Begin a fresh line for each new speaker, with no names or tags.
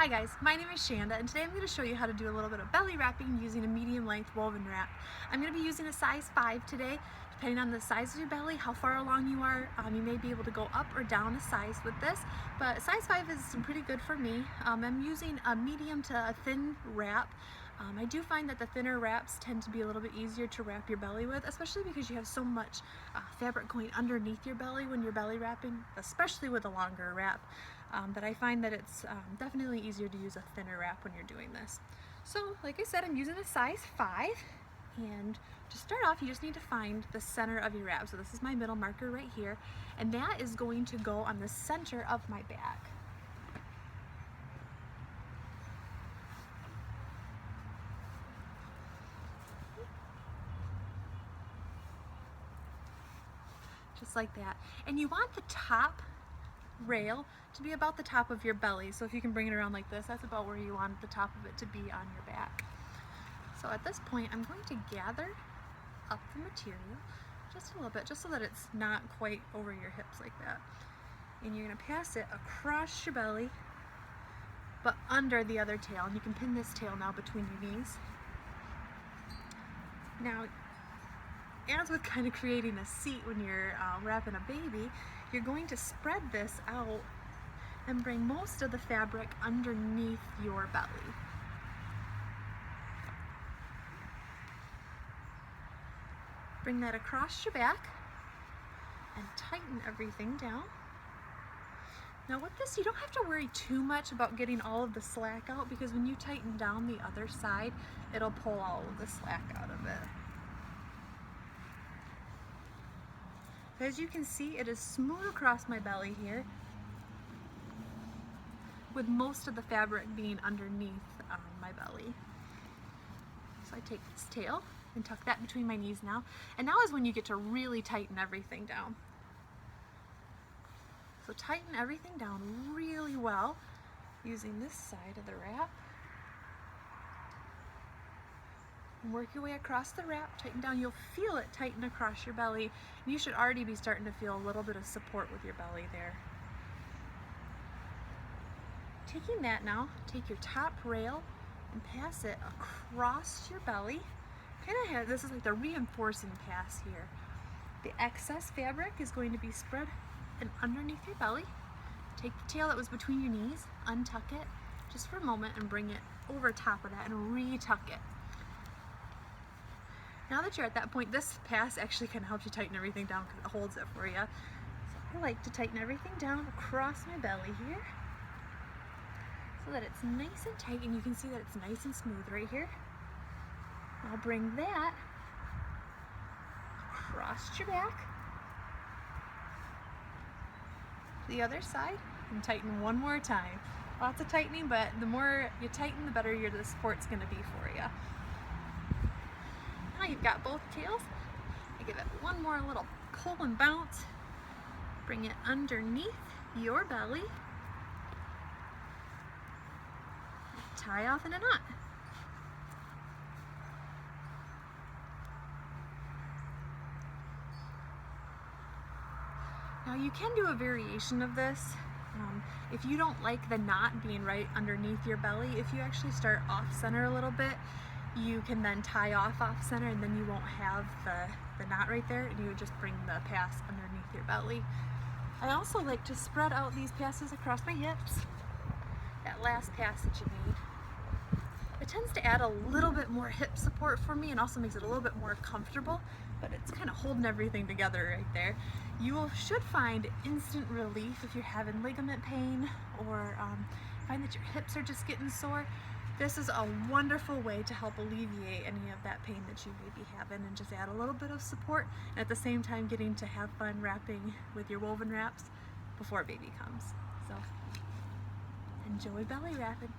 Hi guys, my name is Shanda and today I'm going to show you how to do a little bit of belly wrapping using a medium length woven wrap. I'm going to be using a size 5 today. Depending on the size of your belly, how far along you are, you may be able to go up or down a size with this, but size 5 is pretty good for me. I'm using a medium to a thin wrap. I do find that the thinner wraps tend to be a little bit easier to wrap your belly with, especially because you have so much fabric going underneath your belly when you're belly wrapping, especially with a longer wrap. But I find that it's definitely easier to use a thinner wrap when you're doing this. So like I said, I'm using a size 5, and to start off you just need to find the center of your wrap. So this is my middle marker right here, and that is going to go on the center of my back. Just like that. And you want the top rail to be about the top of your belly. So if you can bring it around like this, that's about where you want the top of it to be on your back. So at this point, I'm going to gather up the material just a little bit, just so that it's not quite over your hips like that. And you're going to pass it across your belly, but under the other tail. And you can pin this tail now between your knees. Now, as with kind of creating a seat when you're wrapping a baby, you're going to spread this out and bring most of the fabric underneath your belly. Bring that across your back and tighten everything down. Now with this, you don't have to worry too much about getting all of the slack out, because when you tighten down the other side, it'll pull all of the slack out of it. As you can see, it is smooth across my belly here, with most of the fabric being underneath my belly. So I take this tail and tuck that between my knees now, and now is when you get to really tighten everything down. So tighten everything down really well using this side of the wrap. And work your way across the wrap, tighten down. You'll feel it tighten across your belly, and you should already be starting to feel a little bit of support with your belly there. Taking that now, take your top rail and pass it across your belly. This is like the reinforcing pass here. The excess fabric is going to be spread and underneath your belly. Take the tail that was between your knees, untuck it just for a moment, and bring it over top of that and retuck it. Now that you're at that point, this pass actually kind of helps you tighten everything down because it holds it for you. So I like to tighten everything down across my belly here so that it's nice and tight, and you can see that it's nice and smooth right here. I'll bring that across your back to the other side and tighten one more time. Lots of tightening, but the more you tighten, the better the support's going to be for you. Now you've got both tails. I give it one more little pull and bounce. Bring it underneath your belly. Tie off in a knot. Now you can do a variation of this. If you don't like the knot being right underneath your belly, if you actually start off center a little bit, you can then tie off center, and then you won't have the knot right there, and you would just bring the pass underneath your belly. I also like to spread out these passes across my hips, that last pass that you need. It tends to add a little bit more hip support for me and also makes it a little bit more comfortable, but it's kind of holding everything together right there. You should find instant relief if you're having ligament pain or find that your hips are just getting sore. This is a wonderful way to help alleviate any of that pain that you may be having, and just add a little bit of support, and at the same time getting to have fun wrapping with your woven wraps before baby comes. So enjoy belly wrapping.